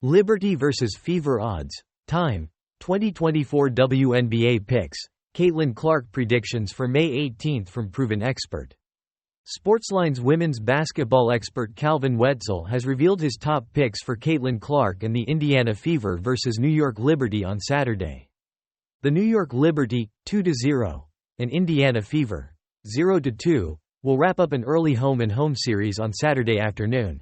Liberty vs Fever odds. Time. 2024 WNBA picks. Caitlin Clark predictions for May 18 from proven expert. Sportsline's women's basketball expert Calvin Wetzel has revealed his top picks for Caitlin Clark and the Indiana Fever vs New York Liberty on Saturday. The New York Liberty, 2-0, and Indiana Fever, 0-2, will wrap up an early home-and-home series on Saturday afternoon.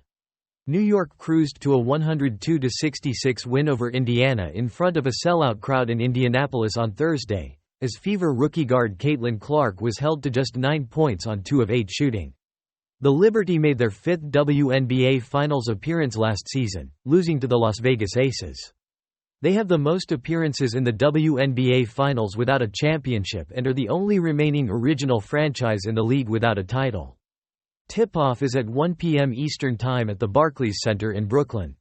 New York cruised to a 102-66 win over Indiana in front of a sellout crowd in Indianapolis on Thursday, as Fever rookie guard Caitlin Clark was held to just 9 points on 2 of 8 shooting. The Liberty made their 5th WNBA Finals appearance last season, losing to the Las Vegas Aces. They have the most appearances in the WNBA Finals without a championship and are the only remaining original franchise in the league without a title. Tip-off is at 1 p.m. Eastern Time at the Barclays Center in Brooklyn.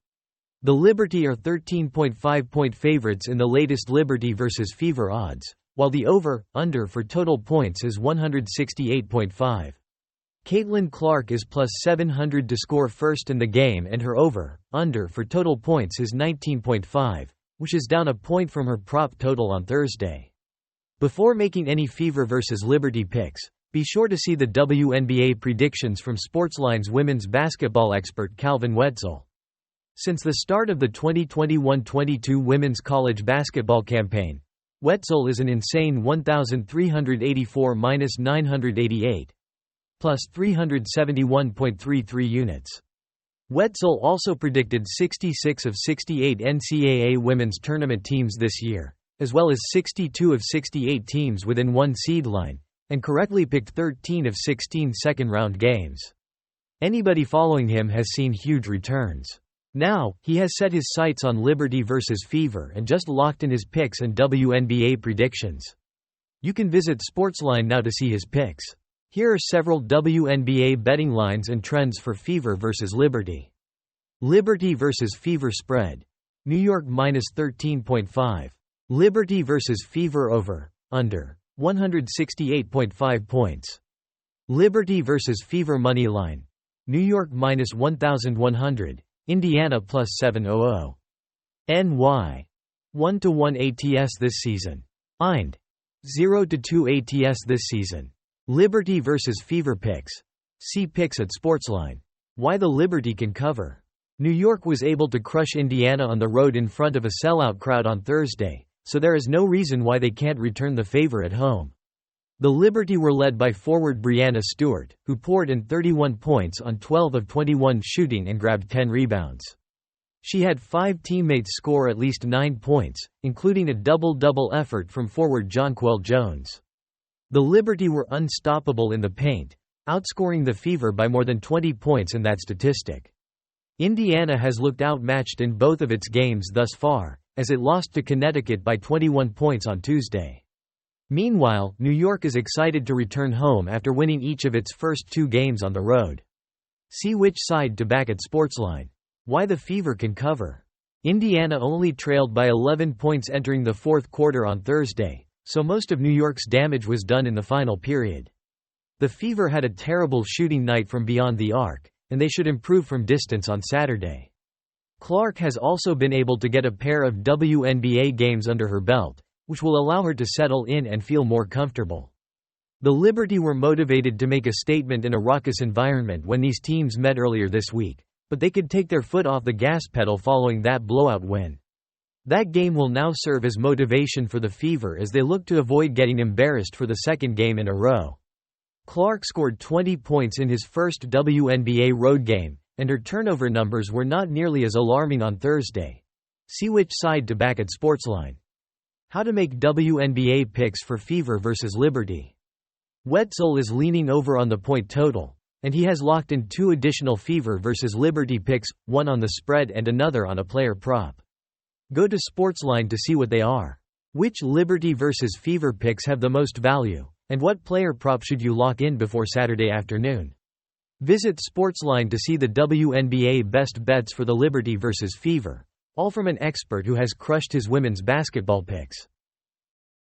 The Liberty are 13.5-point favorites in the latest Liberty vs Fever odds, while the over/under for total points is 168.5. Caitlin Clark is plus 700 to score first in the game, and her over/under for total points is 19.5, which is down a point from her prop total on Thursday. Before making any Fever vs Liberty picks, be sure to see the WNBA predictions from Sportsline's women's basketball expert Calvin Wetzel. Since the start of the 2021-22 women's college basketball campaign, Wetzel is an insane 1,384-988, plus 371.33 units. Wetzel also predicted 66 of 68 NCAA women's tournament teams this year, as well as 62 of 68 teams within one seed line, and correctly picked 13 of 16 second-round games. Anybody following him has seen huge returns. Now, he has set his sights on Liberty vs Fever and just locked in his picks and WNBA predictions. You can visit Sportsline now to see his picks. Here are several WNBA betting lines and trends for Fever vs Liberty. Liberty vs Fever spread. New York minus 13.5. Liberty vs Fever over/under. 168.5 points. Liberty vs Fever money line. New York minus 1,100. Indiana plus 700. NY. 1-1 ATS this season. IND. 0-2 ATS this season. Liberty vs Fever picks. See picks at Sportsline. Why the Liberty can cover. New York was able to crush Indiana on the road in front of a sellout crowd on Thursday, so there is no reason why they can't return the favor at home. The Liberty were led by forward Breanna Stewart, who poured in 31 points on 12 of 21 shooting and grabbed 10 rebounds. She had 5 teammates score at least 9 points, including a double-double effort from forward Jonquel Jones. The Liberty were unstoppable in the paint, outscoring the Fever by more than 20 points in that statistic. Indiana has looked outmatched in both of its games thus far, as it lost to Connecticut by 21 points on Tuesday. Meanwhile, New York is excited to return home after winning each of its first 2 games on the road. See which side to back at Sportsline. Why the Fever can cover. Indiana only trailed by 11 points entering the fourth quarter on Thursday, so most of New York's damage was done in the final period. The Fever had a terrible shooting night from beyond the arc, and they should improve from distance on Saturday. Clark has also been able to get a pair of WNBA games under her belt, which will allow her to settle in and feel more comfortable. The Liberty were motivated to make a statement in a raucous environment when these teams met earlier this week, but they could take their foot off the gas pedal following that blowout win. That game will now serve as motivation for the Fever as they look to avoid getting embarrassed for the second game in a row. Clark scored 20 points in his first WNBA road game, and her turnover numbers were not nearly as alarming on Thursday. See which side to back at Sportsline. How to make WNBA picks for Fever vs Liberty. Wetzel is leaning over on the point total, and he has locked in 2 additional Fever vs Liberty picks, one on the spread and another on a player prop. Go to Sportsline to see what they are. Which Liberty vs Fever picks have the most value, and what player prop should you lock in before Saturday afternoon? Visit Sportsline to see the WNBA best bets for the Liberty vs Fever, all from an expert who has crushed his women's basketball picks.